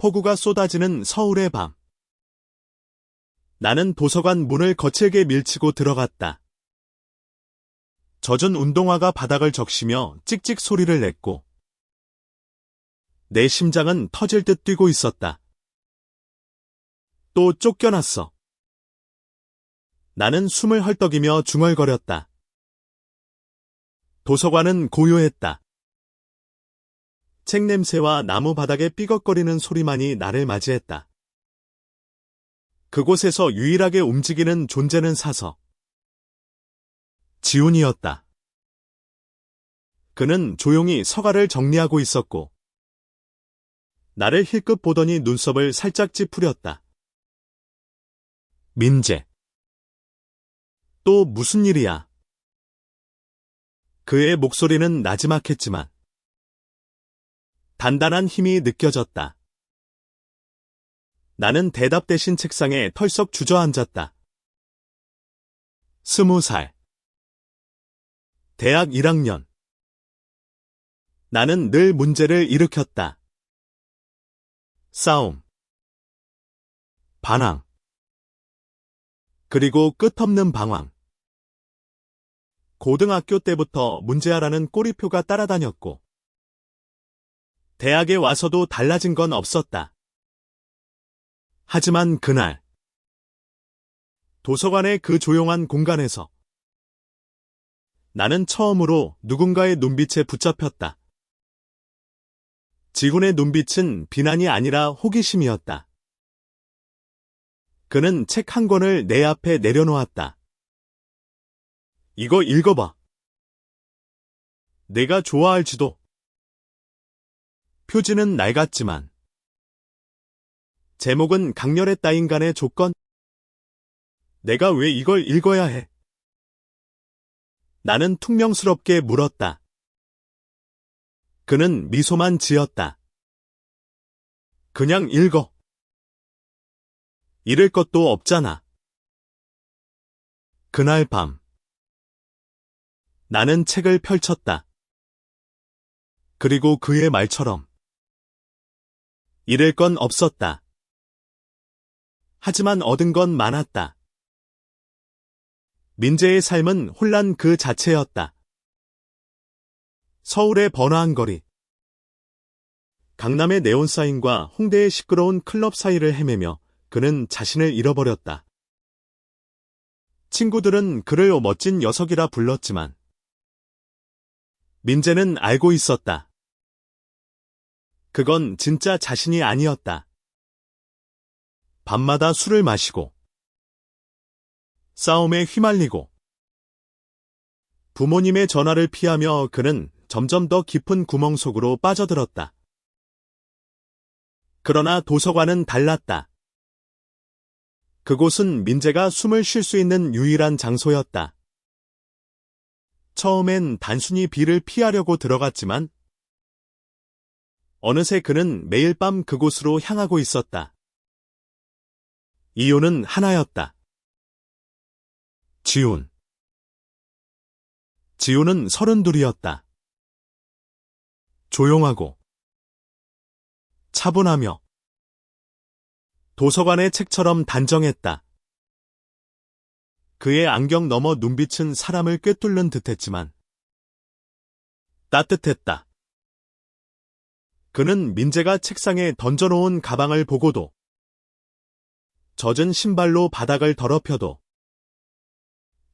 폭우가 쏟아지는 서울의 밤. 나는 도서관 문을 거칠게 밀치고 들어갔다. 젖은 운동화가 바닥을 적시며 찍찍 소리를 냈고 내 심장은 터질 듯 뛰고 있었다. 또 쫓겨났어. 나는 숨을 헐떡이며 중얼거렸다. 도서관은 고요했다. 책 냄새와 나무 바닥의 삐걱거리는 소리만이 나를 맞이했다. 그곳에서 유일하게 움직이는 존재는 사서 지훈이었다. 그는 조용히 서가를 정리하고 있었고 나를 힐끗 보더니 눈썹을 살짝 찌푸렸다. 민재. 또 무슨 일이야? 그의 목소리는 나지막했지만 단단한 힘이 느껴졌다. 나는 대답 대신 책상에 털썩 주저앉았다. 20살. 대학 1학년. 나는 늘 문제를 일으켰다. 싸움. 반항. 그리고 끝없는 방황. 고등학교 때부터 문제아라는 꼬리표가 따라다녔고 대학에 와서도 달라진 건 없었다. 하지만 그날 도서관의 그 조용한 공간에서 나는 처음으로 누군가의 눈빛에 붙잡혔다. 지훈의 눈빛은 비난이 아니라 호기심이었다. 그는 책 한 권을 내 앞에 내려놓았다. 이거 읽어봐. 내가 좋아할지도. 표지는 낡았지만 제목은 강렬했다. 인간의 조건. 내가 왜 이걸 읽어야 해? 나는 퉁명스럽게 물었다. 그는 미소만 지었다. 그냥 읽어. 잃을 것도 없잖아. 그날 밤 나는 책을 펼쳤다. 그리고 그의 말처럼 잃을 건 없었다. 하지만 얻은 건 많았다. 민재의 삶은 혼란 그 자체였다. 서울의 번화한 거리, 강남의 네온사인과 홍대의 시끄러운 클럽 사이를 헤매며 그는 자신을 잃어버렸다. 친구들은 그를 멋진 녀석이라 불렀지만 민재는 알고 있었다. 그건 진짜 자신이 아니었다. 밤마다 술을 마시고 싸움에 휘말리고 부모님의 전화를 피하며 그는 점점 더 깊은 구멍 속으로 빠져들었다. 그러나 도서관은 달랐다. 그곳은 민재가 숨을 쉴 수 있는 유일한 장소였다. 처음엔 단순히 비를 피하려고 들어갔지만 어느새 그는 매일 밤 그곳으로 향하고 있었다. 이유는 하나였다. 지훈. 지훈은 32이었다. 조용하고 차분하며 도서관의 책처럼 단정했다. 그의 안경 너머 눈빛은 사람을 꿰뚫는 듯했지만 따뜻했다. 그는 민재가 책상에 던져놓은 가방을 보고도 젖은 신발로 바닥을 더럽혀도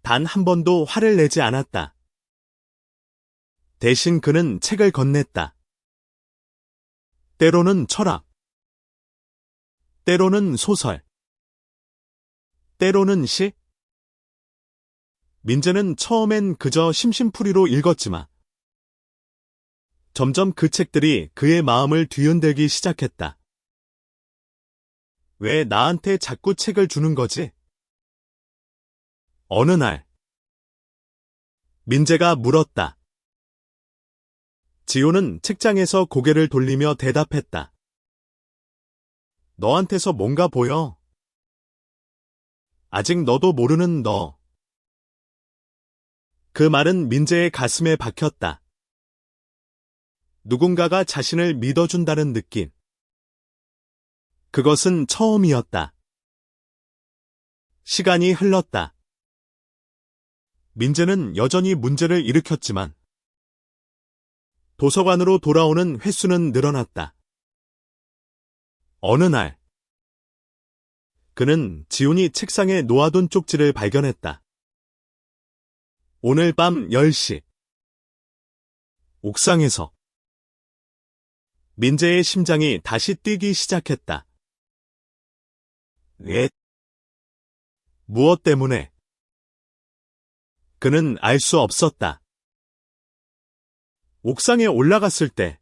단 한 번도 화를 내지 않았다. 대신 그는 책을 건넸다. 때로는 철학, 때로는 소설, 때로는 시. 민재는 처음엔 그저 심심풀이로 읽었지만 점점 그 책들이 그의 마음을 뒤흔들기 시작했다. 왜 나한테 자꾸 책을 주는 거지? 어느 날 민재가 물었다. 지호는 책장에서 고개를 돌리며 대답했다. 너한테서 뭔가 보여. 아직 너도 모르는 너. 그 말은 민재의 가슴에 박혔다. 누군가가 자신을 믿어준다는 느낌. 그것은 처음이었다. 시간이 흘렀다. 민재는 여전히 문제를 일으켰지만 도서관으로 돌아오는 횟수는 늘어났다. 어느 날, 그는 지훈이 책상에 놓아둔 쪽지를 발견했다. 오늘 밤 10시. 옥상에서 민재의 심장이 다시 뛰기 시작했다. 왜? 무엇 때문에? 그는 알 수 없었다. 옥상에 올라갔을 때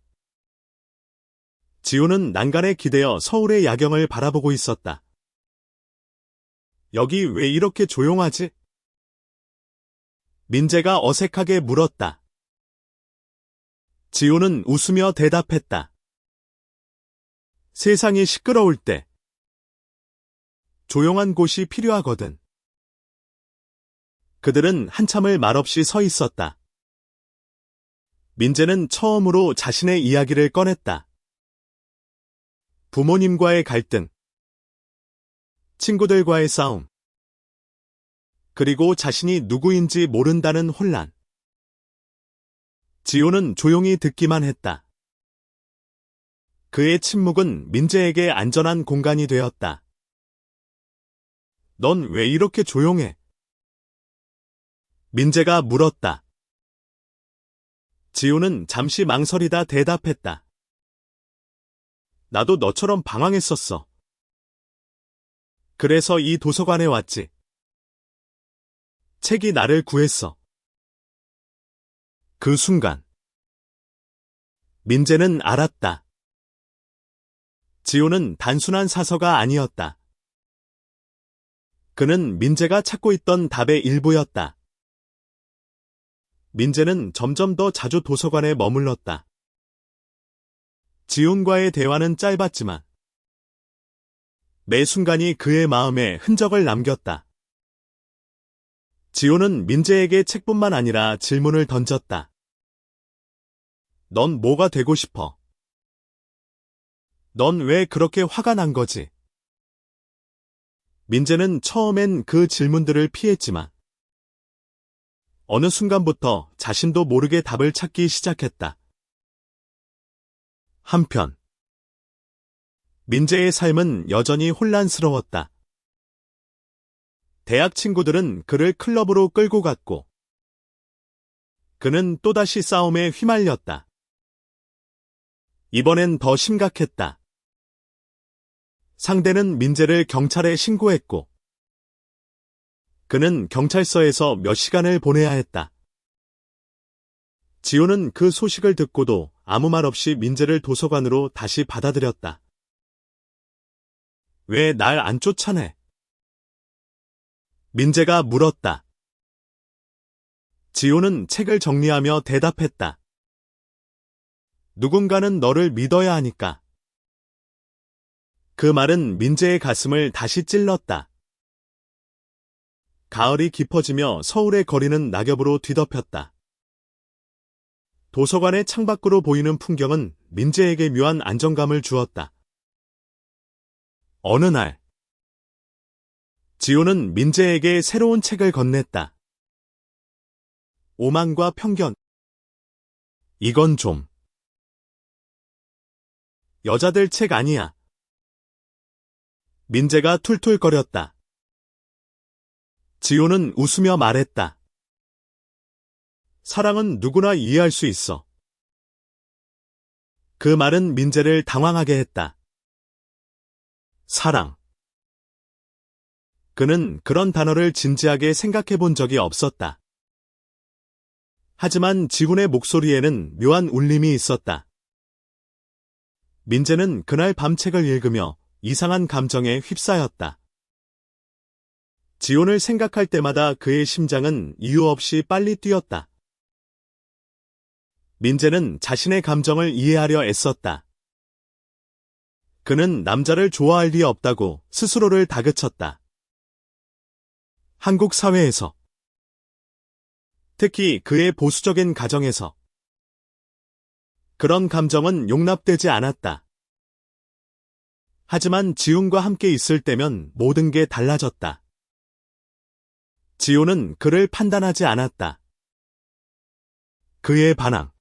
지훈은 난간에 기대어 서울의 야경을 바라보고 있었다. 여기 왜 이렇게 조용하지? 민재가 어색하게 물었다. 지훈은 웃으며 대답했다. 세상이 시끄러울 때 조용한 곳이 필요하거든. 그들은 한참을 말없이 서 있었다. 민재는 처음으로 자신의 이야기를 꺼냈다. 부모님과의 갈등, 친구들과의 싸움, 그리고 자신이 누구인지 모른다는 혼란. 지호는 조용히 듣기만 했다. 그의 침묵은 민재에게 안전한 공간이 되었다. 넌 왜 이렇게 조용해? 민재가 물었다. 지호는 잠시 망설이다 대답했다. 나도 너처럼 방황했었어. 그래서 이 도서관에 왔지. 책이 나를 구했어. 그 순간 민재는 알았다. 지호는 단순한 사서가 아니었다. 그는 민재가 찾고 있던 답의 일부였다. 민재는 점점 더 자주 도서관에 머물렀다. 지훈과의 대화는 짧았지만 매 순간이 그의 마음에 흔적을 남겼다. 지훈은 민재에게 책뿐만 아니라 질문을 던졌다. 넌 뭐가 되고 싶어? 넌 왜 그렇게 화가 난 거지? 민재는 처음엔 그 질문들을 피했지만 어느 순간부터 자신도 모르게 답을 찾기 시작했다. 한편 민재의 삶은 여전히 혼란스러웠다. 대학 친구들은 그를 클럽으로 끌고 갔고 그는 또다시 싸움에 휘말렸다. 이번엔 더 심각했다. 상대는 민재를 경찰에 신고했고 그는 경찰서에서 몇 시간을 보내야 했다. 지호는 그 소식을 듣고도 아무 말 없이 민재를 도서관으로 다시 받아들였다. 왜 날 안 쫓아내? 민재가 물었다. 지호는 책을 정리하며 대답했다. 누군가는 너를 믿어야 하니까. 그 말은 민재의 가슴을 다시 찔렀다. 가을이 깊어지며 서울의 거리는 낙엽으로 뒤덮였다. 도서관의 창밖으로 보이는 풍경은 민재에게 묘한 안정감을 주었다. 어느 날, 지호는 민재에게 새로운 책을 건넸다. 오만과 편견. 이건 좀 여자들 책 아니야. 민재가 툴툴거렸다. 지호는 웃으며 말했다. 사랑은 누구나 이해할 수 있어. 그 말은 민재를 당황하게 했다. 사랑. 그는 그런 단어를 진지하게 생각해 본 적이 없었다. 하지만 지훈의 목소리에는 묘한 울림이 있었다. 민재는 그날 밤 책을 읽으며 이상한 감정에 휩싸였다. 지훈을 생각할 때마다 그의 심장은 이유 없이 빨리 뛰었다. 민재는 자신의 감정을 이해하려 애썼다. 그는 남자를 좋아할 리 없다고 스스로를 다그쳤다. 한국 사회에서, 특히 그의 보수적인 가정에서 그런 감정은 용납되지 않았다. 하지만 지훈과 함께 있을 때면 모든 게 달라졌다. 지훈은 그를 판단하지 않았다. 그의 반항,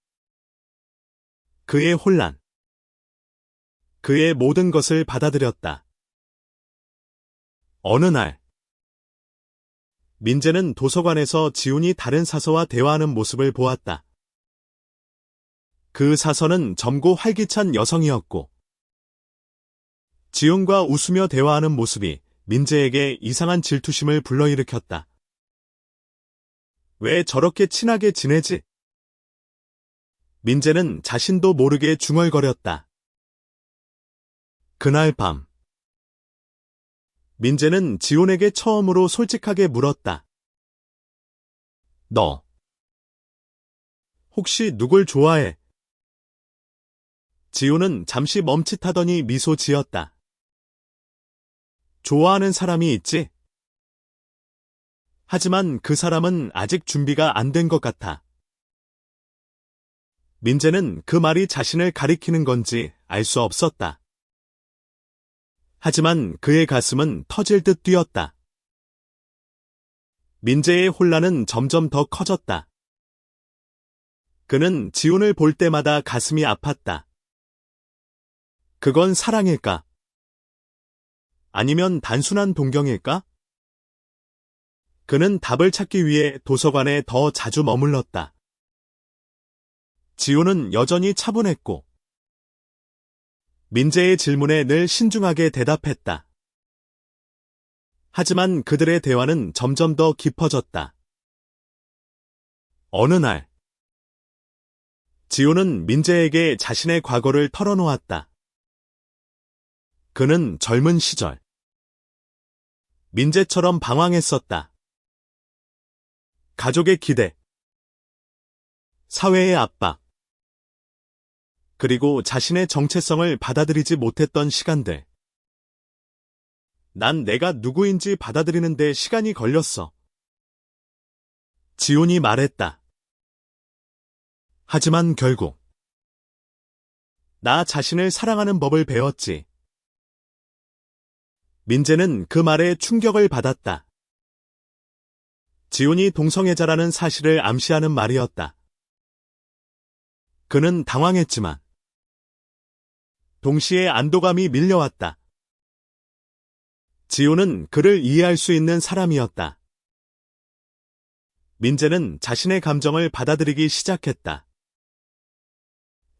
그의 혼란, 그의 모든 것을 받아들였다. 어느 날, 민재는 도서관에서 지훈이 다른 사서와 대화하는 모습을 보았다. 그 사서는 젊고 활기찬 여성이었고, 지훈과 웃으며 대화하는 모습이 민재에게 이상한 질투심을 불러일으켰다. 왜 저렇게 친하게 지내지? 민재는 자신도 모르게 중얼거렸다. 그날 밤, 민재는 지훈에게 처음으로 솔직하게 물었다. 너, 혹시 누굴 좋아해? 지훈은 잠시 멈칫하더니 미소 지었다. 좋아하는 사람이 있지? 하지만 그 사람은 아직 준비가 안 된 것 같아. 민재는 그 말이 자신을 가리키는 건지 알 수 없었다. 하지만 그의 가슴은 터질 듯 뛰었다. 민재의 혼란은 점점 더 커졌다. 그는 지훈을 볼 때마다 가슴이 아팠다. 그건 사랑일까? 아니면 단순한 동경일까? 그는 답을 찾기 위해 도서관에 더 자주 머물렀다. 지훈은 여전히 차분했고, 민재의 질문에 늘 신중하게 대답했다. 하지만 그들의 대화는 점점 더 깊어졌다. 어느 날, 지훈은 민재에게 자신의 과거를 털어놓았다. 그는 젊은 시절, 민재처럼 방황했었다. 가족의 기대, 사회의 압박, 그리고 자신의 정체성을 받아들이지 못했던 시간들. 난 내가 누구인지 받아들이는 데 시간이 걸렸어. 지훈이 말했다. 하지만 결국 나 자신을 사랑하는 법을 배웠지. 민재는 그 말에 충격을 받았다. 지훈이 동성애자라는 사실을 암시하는 말이었다. 그는 당황했지만 동시에 안도감이 밀려왔다. 지훈은 그를 이해할 수 있는 사람이었다. 민재는 자신의 감정을 받아들이기 시작했다.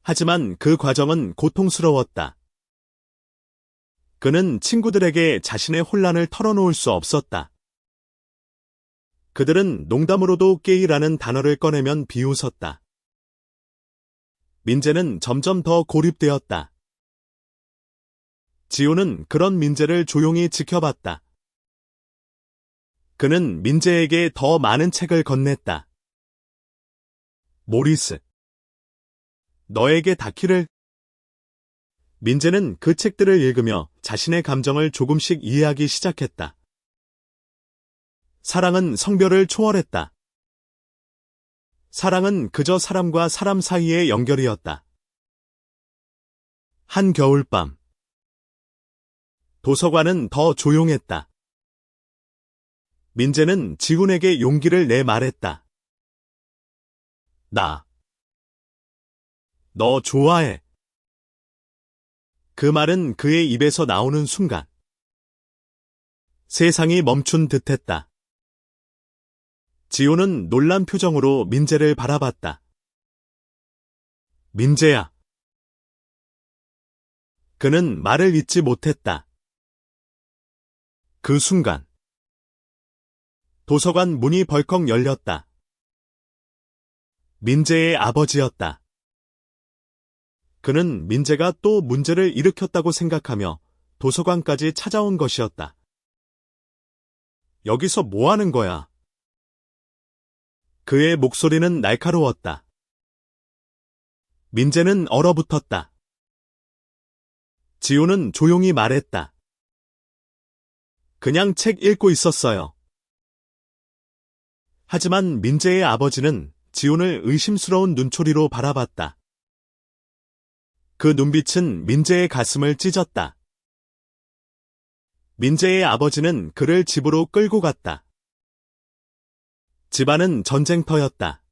하지만 그 과정은 고통스러웠다. 그는 친구들에게 자신의 혼란을 털어놓을 수 없었다. 그들은 농담으로도 게이라는 단어를 꺼내면 비웃었다. 민재는 점점 더 고립되었다. 지훈은 그런 민재를 조용히 지켜봤다. 그는 민재에게 더 많은 책을 건넸다. 모리스, 너에게 닿기를. 민재는 그 책들을 읽으며 자신의 감정을 조금씩 이해하기 시작했다. 사랑은 성별을 초월했다. 사랑은 그저 사람과 사람 사이의 연결이었다. 한 겨울밤, 도서관은 더 조용했다. 민재는 지훈에게 용기를 내 말했다. 너 좋아해. 그 말은 그의 입에서 나오는 순간 세상이 멈춘 듯했다. 지훈은 놀란 표정으로 민재를 바라봤다. 민재야. 그는 말을 잇지 못했다. 그 순간 도서관 문이 벌컥 열렸다. 민재의 아버지였다. 그는 민재가 또 문제를 일으켰다고 생각하며 도서관까지 찾아온 것이었다. 여기서 뭐 하는 거야? 그의 목소리는 날카로웠다. 민재는 얼어붙었다. 지훈은 조용히 말했다. 그냥 책 읽고 있었어요. 하지만 민재의 아버지는 지훈을 의심스러운 눈초리로 바라봤다. 그 눈빛은 민재의 가슴을 찢었다. 민재의 아버지는 그를 집으로 끌고 갔다. 집안은 전쟁터였다.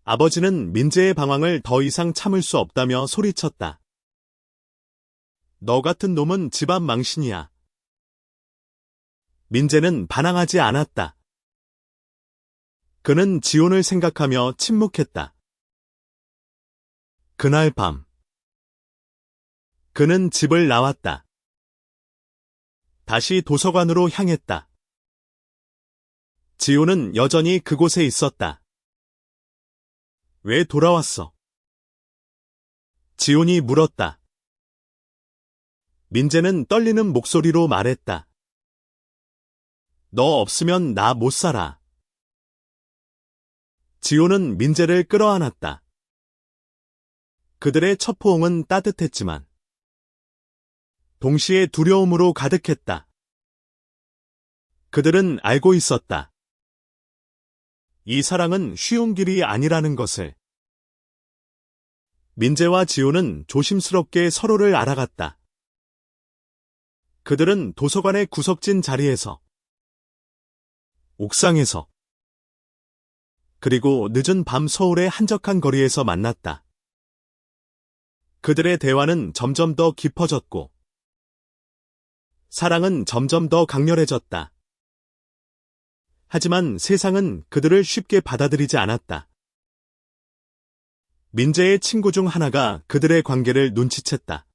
아버지는 민재의 방황을 더 이상 참을 수 없다며 소리쳤다. 너 같은 놈은 집안 망신이야. 민재는 반항하지 않았다. 그는 지온을 생각하며 침묵했다. 그날 밤, 그는 집을 나왔다. 다시 도서관으로 향했다. 지온은 여전히 그곳에 있었다. 왜 돌아왔어? 지온이 물었다. 민재는 떨리는 목소리로 말했다. 너 없으면 나 못 살아. 지온은 민재를 끌어안았다. 그들의 첫 포옹은 따뜻했지만 동시에 두려움으로 가득했다. 그들은 알고 있었다. 이 사랑은 쉬운 길이 아니라는 것을. 민재와 지온은 조심스럽게 서로를 알아갔다. 그들은 도서관의 구석진 자리에서, 옥상에서, 그리고 늦은 밤 서울의 한적한 거리에서 만났다. 그들의 대화는 점점 더 깊어졌고, 사랑은 점점 더 강렬해졌다. 하지만 세상은 그들을 쉽게 받아들이지 않았다. 민재의 친구 중 하나가 그들의 관계를 눈치챘다.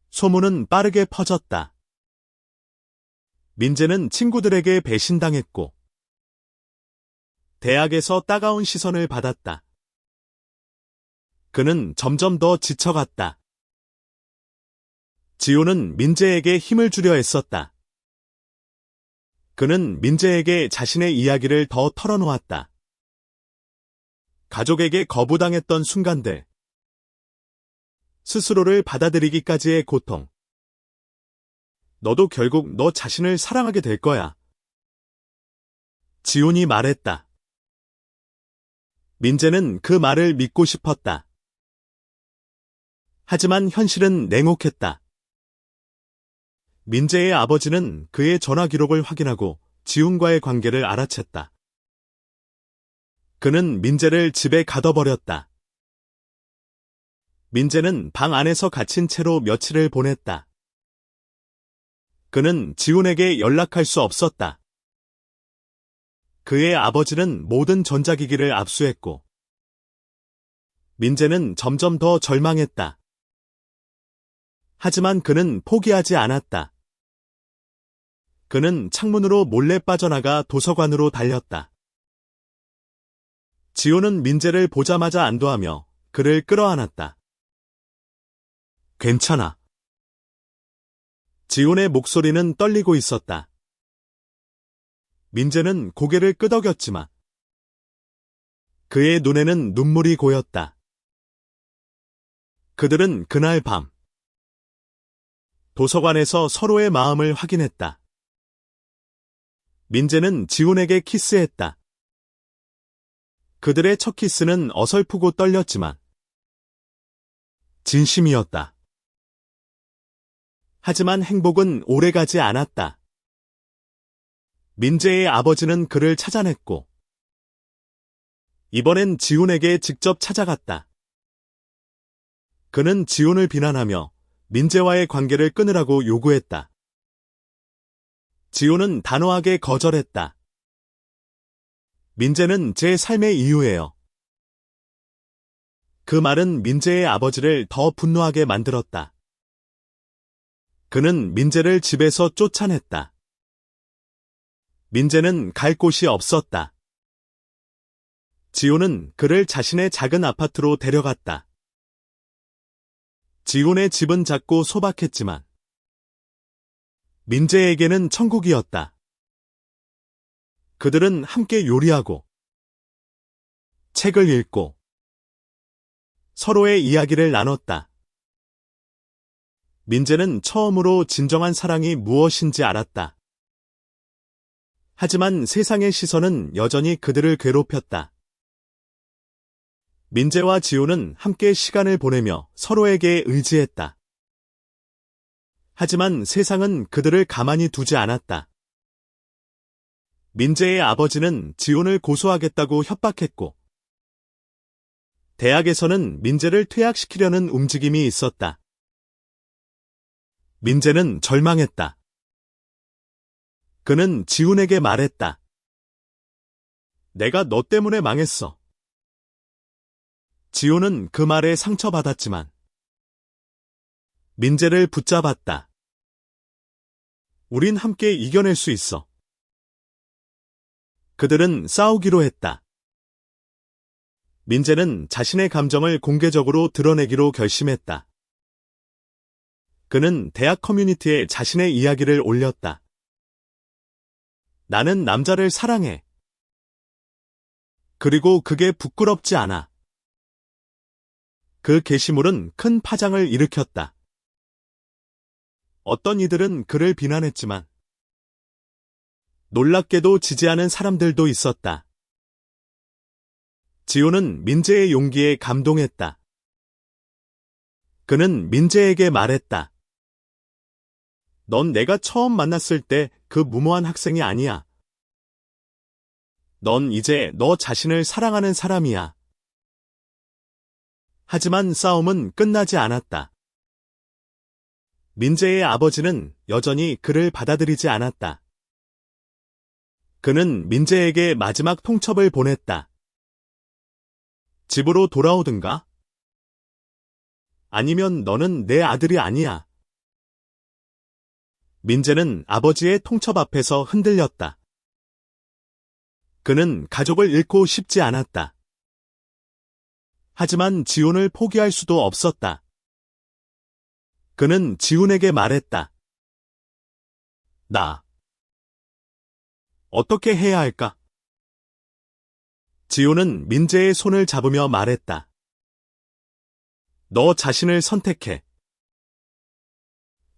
소문은 빠르게 퍼졌다. 민재는 친구들에게 배신당했고, 대학에서 따가운 시선을 받았다. 그는 점점 더 지쳐갔다. 지온은 민재에게 힘을 주려 애썼다. 그는 민재에게 자신의 이야기를 더 털어놓았다. 가족에게 거부당했던 순간들, 스스로를 받아들이기까지의 고통. 너도 결국 너 자신을 사랑하게 될 거야. 지온이 말했다. 민재는 그 말을 믿고 싶었다. 하지만 현실은 냉혹했다. 민재의 아버지는 그의 전화 기록을 확인하고 지훈과의 관계를 알아챘다. 그는 민재를 집에 가둬버렸다. 민재는 방 안에서 갇힌 채로 며칠을 보냈다. 그는 지훈에게 연락할 수 없었다. 그의 아버지는 모든 전자기기를 압수했고, 민재는 점점 더 절망했다. 하지만 그는 포기하지 않았다. 그는 창문으로 몰래 빠져나가 도서관으로 달렸다. 지호는 민재를 보자마자 안도하며 그를 끌어안았다. 괜찮아. 지훈의 목소리는 떨리고 있었다. 민재는 고개를 끄덕였지만 그의 눈에는 눈물이 고였다. 그들은 그날 밤 도서관에서 서로의 마음을 확인했다. 민재는 지훈에게 키스했다. 그들의 첫 키스는 어설프고 떨렸지만 진심이었다. 하지만 행복은 오래가지 않았다. 민재의 아버지는 그를 찾아냈고 이번엔 지훈에게 직접 찾아갔다. 그는 지훈을 비난하며 민재와의 관계를 끊으라고 요구했다. 지훈은 단호하게 거절했다. 민재는 제 삶의 이유예요. 그 말은 민재의 아버지를 더 분노하게 만들었다. 그는 민재를 집에서 쫓아냈다. 민재는 갈 곳이 없었다. 지훈은 그를 자신의 작은 아파트로 데려갔다. 지훈의 집은 작고 소박했지만 민재에게는 천국이었다. 그들은 함께 요리하고 책을 읽고 서로의 이야기를 나눴다. 민재는 처음으로 진정한 사랑이 무엇인지 알았다. 하지만 세상의 시선은 여전히 그들을 괴롭혔다. 민재와 지호는 함께 시간을 보내며 서로에게 의지했다. 하지만 세상은 그들을 가만히 두지 않았다. 민재의 아버지는 지훈을 고소하겠다고 협박했고, 대학에서는 민재를 퇴학시키려는 움직임이 있었다. 민재는 절망했다. 그는 지훈에게 말했다. 내가 너 때문에 망했어. 지훈은 그 말에 상처받았지만 민재를 붙잡았다. 우린 함께 이겨낼 수 있어. 그들은 싸우기로 했다. 민재는 자신의 감정을 공개적으로 드러내기로 결심했다. 그는 대학 커뮤니티에 자신의 이야기를 올렸다. 나는 남자를 사랑해. 그리고 그게 부끄럽지 않아. 그 게시물은 큰 파장을 일으켰다. 어떤 이들은 그를 비난했지만 놀랍게도 지지하는 사람들도 있었다. 지훈은 민재의 용기에 감동했다. 그는 민재에게 말했다. 넌 내가 처음 만났을 때 그 무모한 학생이 아니야. 넌 이제 너 자신을 사랑하는 사람이야. 하지만 싸움은 끝나지 않았다. 민재의 아버지는 여전히 그를 받아들이지 않았다. 그는 민재에게 마지막 통첩을 보냈다. 집으로 돌아오든가? 아니면 너는 내 아들이 아니야. 민재는 아버지의 통첩 앞에서 흔들렸다. 그는 가족을 잃고 싶지 않았다. 하지만 지훈을 포기할 수도 없었다. 그는 지훈에게 말했다. 나 어떻게 해야 할까? 지훈은 민재의 손을 잡으며 말했다. 너 자신을 선택해.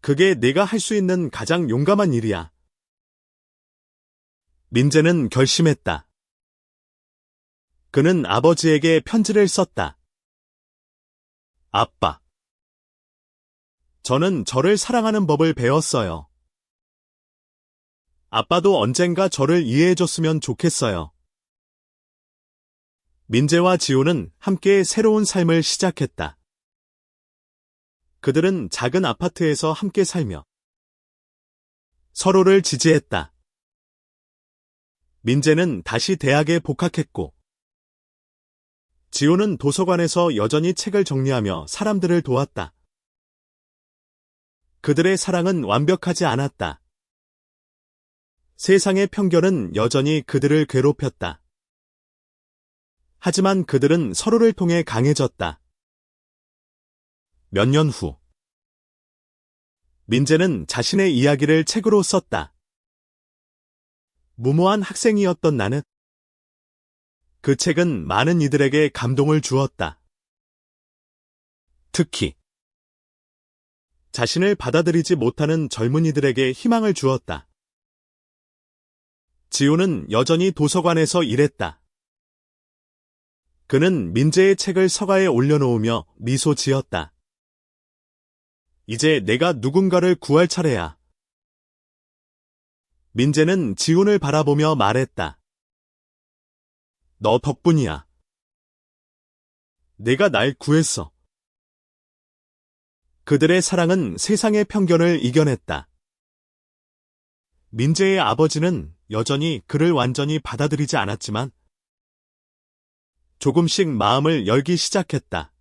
그게 네가 할 수 있는 가장 용감한 일이야. 민재는 결심했다. 그는 아버지에게 편지를 썼다. 아빠. 저는 저를 사랑하는 법을 배웠어요. 아빠도 언젠가 저를 이해해줬으면 좋겠어요. 민재와 지훈은 함께 새로운 삶을 시작했다. 그들은 작은 아파트에서 함께 살며 서로를 지지했다. 민재는 다시 대학에 복학했고, 지훈은 도서관에서 여전히 책을 정리하며 사람들을 도왔다. 그들의 사랑은 완벽하지 않았다. 세상의 편견은 여전히 그들을 괴롭혔다. 하지만 그들은 서로를 통해 강해졌다. 몇 년 후, 민재는 자신의 이야기를 책으로 썼다. 무모한 학생이었던 나는. 그 책은 많은 이들에게 감동을 주었다. 특히 자신을 받아들이지 못하는 젊은이들에게 희망을 주었다. 지훈은 여전히 도서관에서 일했다. 그는 민재의 책을 서가에 올려놓으며 미소 지었다. 이제 내가 누군가를 구할 차례야. 민재는 지훈을 바라보며 말했다. 너 덕분이야. 내가 날 구했어. 그들의 사랑은 세상의 편견을 이겨냈다. 민재의 아버지는 여전히 그를 완전히 받아들이지 않았지만 조금씩 마음을 열기 시작했다.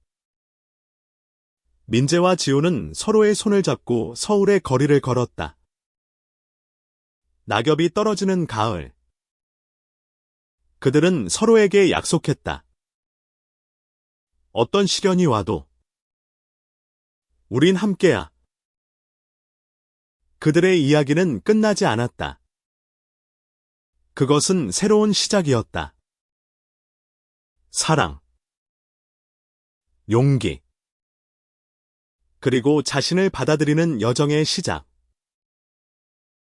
민재와 지훈은 서로의 손을 잡고 서울의 거리를 걸었다. 낙엽이 떨어지는 가을. 그들은 서로에게 약속했다. 어떤 시련이 와도 우린 함께야. 그들의 이야기는 끝나지 않았다. 그것은 새로운 시작이었다. 사랑, 용기, 그리고 자신을 받아들이는 여정의 시작.